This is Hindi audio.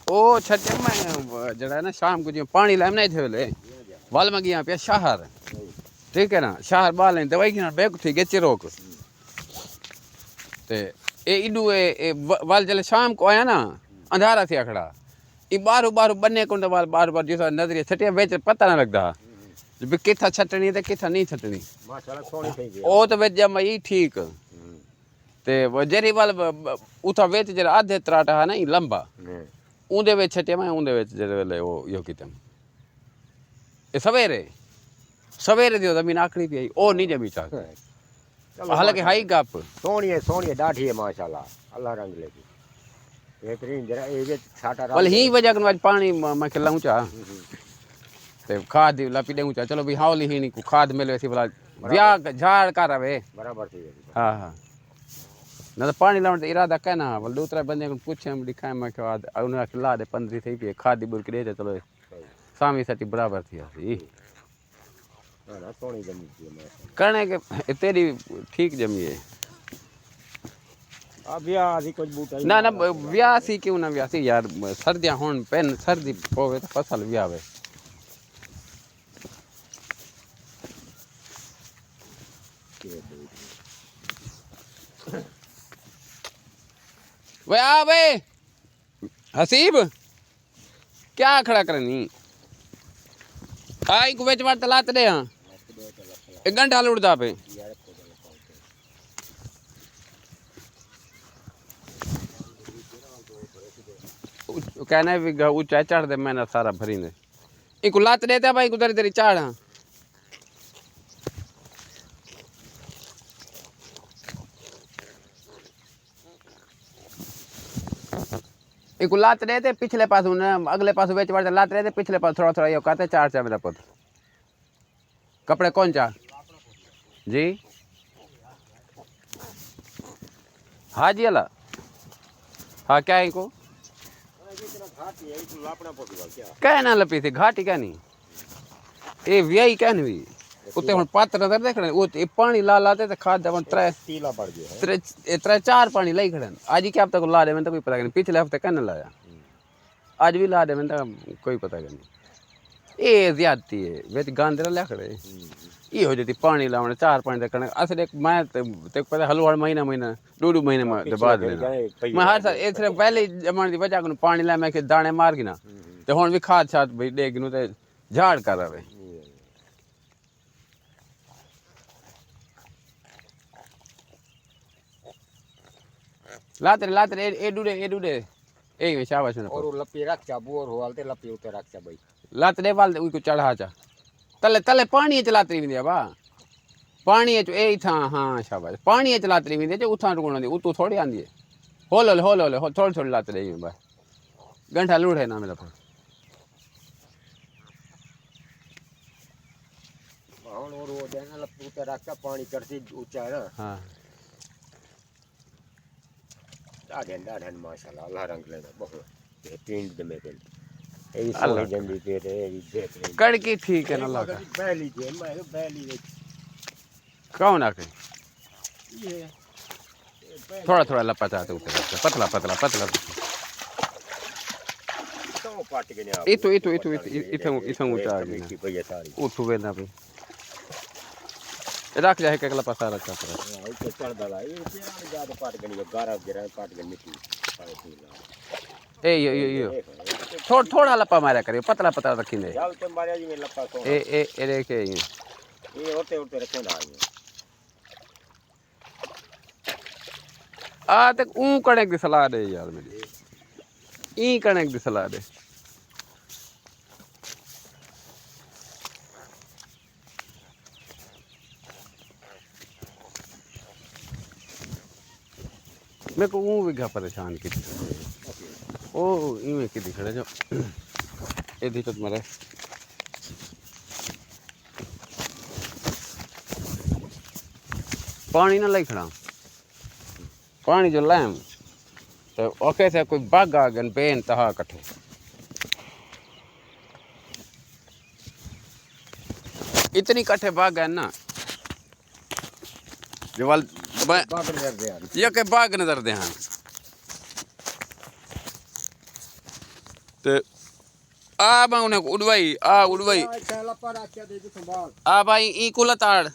ओ छटे में जड़ा ना शाम को जो पानी लाम नहीं थे ले वाल में गया पे शहर ठीक है ना शहर बाल नहीं दवाई की बैग थी गेचे रोक ते ए इडू ए वाल जले शाम को आया ना अंधारा थी खड़ा ये बारू बारू बनने को वाल बार बार जैसा नजरिया छटिया बेच पता ना लगता भी किथा छटनी ते किथा नहीं छटनी माशाल्लाह सोनी થઈ ગઈ ओ तो वेच जम ई ठीक ते वो जेरी वाल उथा वेच जरा आधे त्राटा है ना ई लंबा ऊंदे वेच छटिया में ऊंदे वेच जरे ले वो यो कितम ए सवेरे सवेरे दियो जमीन आखड़ी पई ओ नहीं जमी चा हालांकि हाई गप सोनी डाठी है माशाल्लाह अल्लाह रंग लेगी बेहतरीन जरा ए जे छाटा वाल ही वजह कन आज पानी मैं खिलाऊं चा ते खाद लापी देऊं चा चलो भी हावली ही नहीं को खाद मिले सी भला व्या झाड़ कर रवे बराबर थी हां हां ना तो पानी लाउन ते इरादा कहना बोल दूसरा बंदे को पूछे हम दिखाए मैं के बाद उन्हें खिला दे 15 थी पे खाद दी बुर के दे चलो सामी सटी बराबर थी ई ना सोनी जमी थी मैं करने के तेरी ठीक जमी है अब यार कुछ बूटा ना ना व्यासी क्यों ना व्यासी यार सर्दियां होन पेन सर्दी होवे तो फसल व्यावे वे आ वे हसीब क्या खड़ा करनी आई को बेच बार तलात दे हां एक घंटा लुड़दा पे कहना है भी ऊंचा चढ़ दे मैंने सारा भरी ने इनको लात देते भाई गुजर तेरी चाड़ हां इनको लात देते पिछले पास अगले पास बेच बार लात देते पिछले पास थोड़ा थोड़ा ये कहते चार चार मेरा पुत्र कपड़े कौन चा जी हाँ जी अला हाँ क्या है इनको क्या ना लपी थी घाटी क्या नहीं ये व्याई क्या नहीं उते हुन पात्र नजर देख रहे वो पानी ला लाते तो खाद जब त्रै तीला पड़ गया त्रै चार पानी लाई खड़न आज ही क्या हफ्ते को ला दे मैं तो कोई पता नहीं पिछले हफ्ते कन लाया आज भी ला दे मैं तो कोई पता नहीं ये ज्यादती है वे गांधीरा ला खड़े ये हो जाती पानी लावने चार पानी तक करने असल एक मैं ते पता हलवाड़ महीना महीना दो महीने में बाद लेना मैं हर साल ए सिर्फ पहले जमाने दी वजह को पानी ला मैं के दाने मार गिना ते हुन भी खाद छाद भाई दे गिनु ते झाड़ कर रहे लाते ए डूडे ए शाबाश ने और लपी रख चा बोर हो आलते लपी उते रख चा भाई लाते दे वाल उनको चढ़ा चा तले तले पानी चलाती विंदे बा पानी ए था हां शाबाश पानी चलाती विंदे जो उठा रुकण दी उतू थोड़ी आंदी है होल थोड़ी लाते दे बा घंटा लूड़ है ना मेरा पर और वो देना लपी उते रख चा पानी करती ऊंचा है ना हां डाढन माशाल्लाह अल्लाह रंग लेना बहुत बेहतरीन दमे पे ए सोनी जंदी पे रे बेहतरीन कड़की ठीक है ना लगा बैली जे मैं बैली कौन आके ये थोड़ा थोड़ा लपटा तो ऊपर पतला तो पाट के ने इथं ऊंचा आ गया की भैया सारी उठू वे ना पे रख जा है कगला पासा रखा पर ऊपर चढ़ दला ये तेरा ज्यादा पाट गनी गारा गिरा पाट गनी मिट्टी ए यो थोड़ा लपा मारा करे पतला रखी दे जाल ते मारिया जी में लपा तो ए देखे ये होते रखे ना आ तक ऊ कणक दी सलाह दे यार मेरी ई कणक दी सलाह दे मैं को ऊ विघा परेशान की ओ इवें की दिखड़े जो ए दी तो तुम्हारे पानी ना लाई खड़ा पानी जो लैम तो ओके से कोई बाग आ गन बेन तहा कठे इतनी कठे बाग है ना जो वाल ये के बाग नजर दे हाँ ਤੇ ਆ ਮੈਂ ਉਹਨੇ ਉਡਵਾਈ ਆ ਉਡਵਾਈ ਚੱਲ ਆਪਾਂ ਰੱਖਿਆ ਦੇ ਤੂੰ ਸੰਭਾਲ ਆ ਭਾਈ ਈ ਕੁਲਾ ਤਾੜ